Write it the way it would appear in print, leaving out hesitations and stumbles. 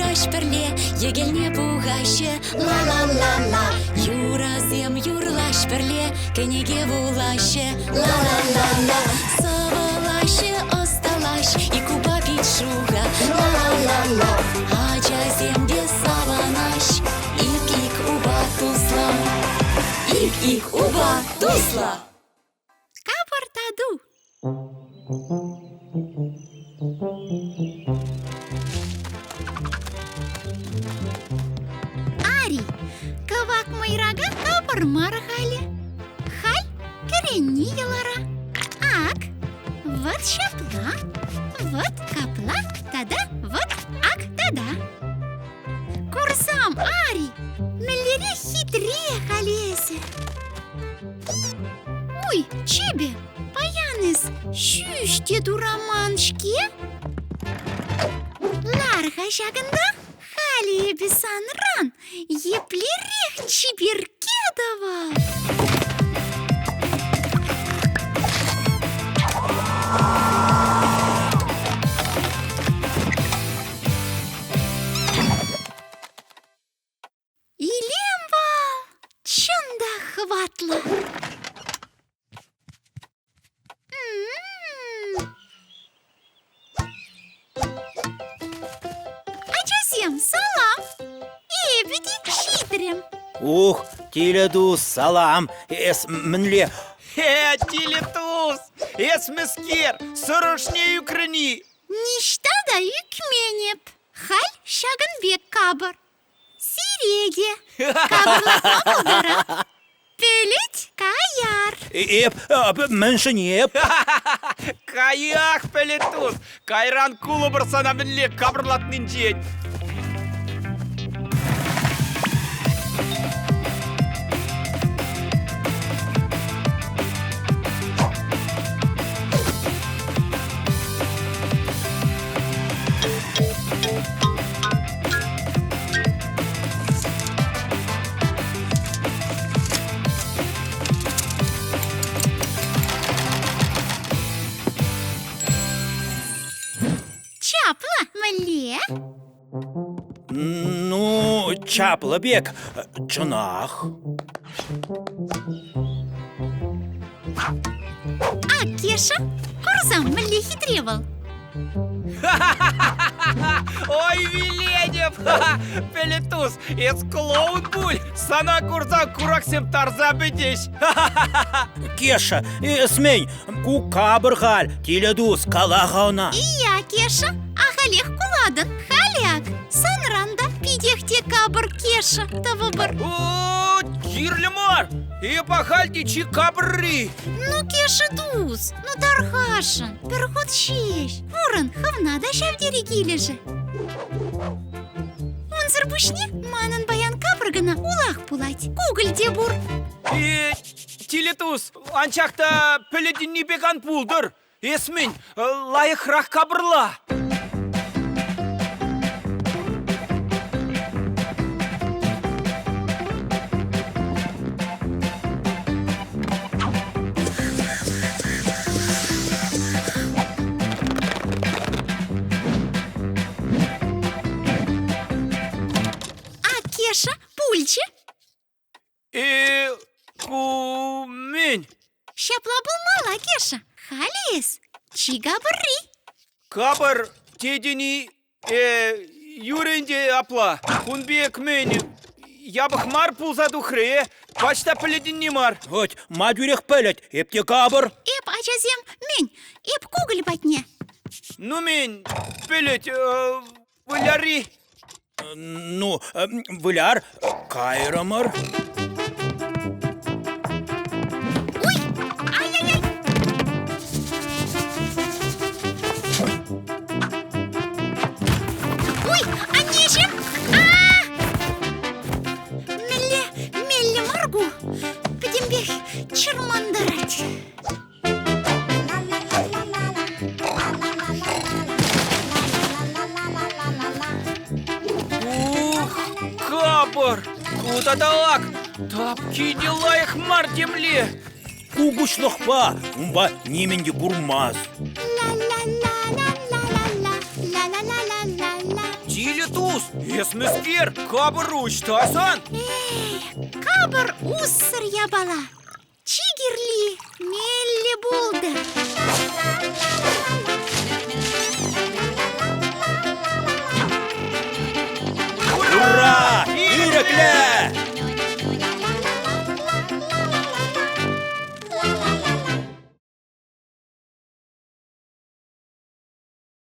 юрлаш бірле, егелне буғашы, ла-ла-ла-ла. Юразем юрлаш бірле, кенеге булашы, ла-ла-ла-ла. Савалашы, осталаш, и куба пить шуга, ла-ла-ла-ла. Ачаземде саванаш, ик-ик уба тусла, ик-ик уба тусла. Капыр таду. Ари, кавак майрага капыр мархали. Халь керенни ялара. Ак, вот шапла, вот капла, тада, вот ак тада. Курсам, Ари, меллере хитре халесе. Уй, чебе, паяныз, шүште дураманшке. Ларха шагында, хали бесан ран, еплерех чеберке давал. Илем бал, чында хватла. Ачасем, салам. Эбеди шитрем. Ух, Теледус, салам. Мінле. Телетус, міскер, сорошне юкрыни. Ништа да юкменеп. Халь шагынбек кабыр. Сиреге. Кабырлатма болдыра. Пөліт каяр. Міншінеп. Каях, Телетус, кайран кулы бір сана мінле кабырлатнын жет. Чапла, мэле. Ну, чаплы бек, чынах. А Кеша, курсам мэле хитревал. Ой, Веленев, Телетус, клоун буль, сана курза кураксем тарза бідеш. Кеша, смень, ку кабырғал, Теледус, калағауна. Ия, Кеша, ахалех куладын, халяк. Санранда пидехте кабыр Кеша, тавыбыр. О, кирлемар, пахальти чи кабры. Ну, Кеша дус, ну тархашын, перхот шеш. Вурын, хавна да шавдері кележі. Унзыр бушне, манын баян кабыргына улақ пулать. Кугыльде бур. Телетус, анчақта піледінні беган пулдыр. Есмін, лайықрақ кабырла. Кеша, пульче. Кумень. Шапла был мала, Кеша. Халес, чигабырри. Кабыр тедені юренде апла. Кунбек мен. Ябық мар пулзаду хре. Пачта піледінні мар. Хоть мадюрех пелет, епте кабыр. Эп ачазем мен, эп кугыль батне. Ну мен пілет выляри. Ну, выляр, кайрамар. Ой, ай-яй-яй. Ой, анешем. Мелле маргу. Педембех чырмандарать. Кабыр, кутадалак, тапки делаях мар демле. Кугучлық ба, умба неменде бурмаз. Телетус, туз, есмізгер, кабыр ұштасан. Кабыр уссыр ябала. Чигирли мелли болды.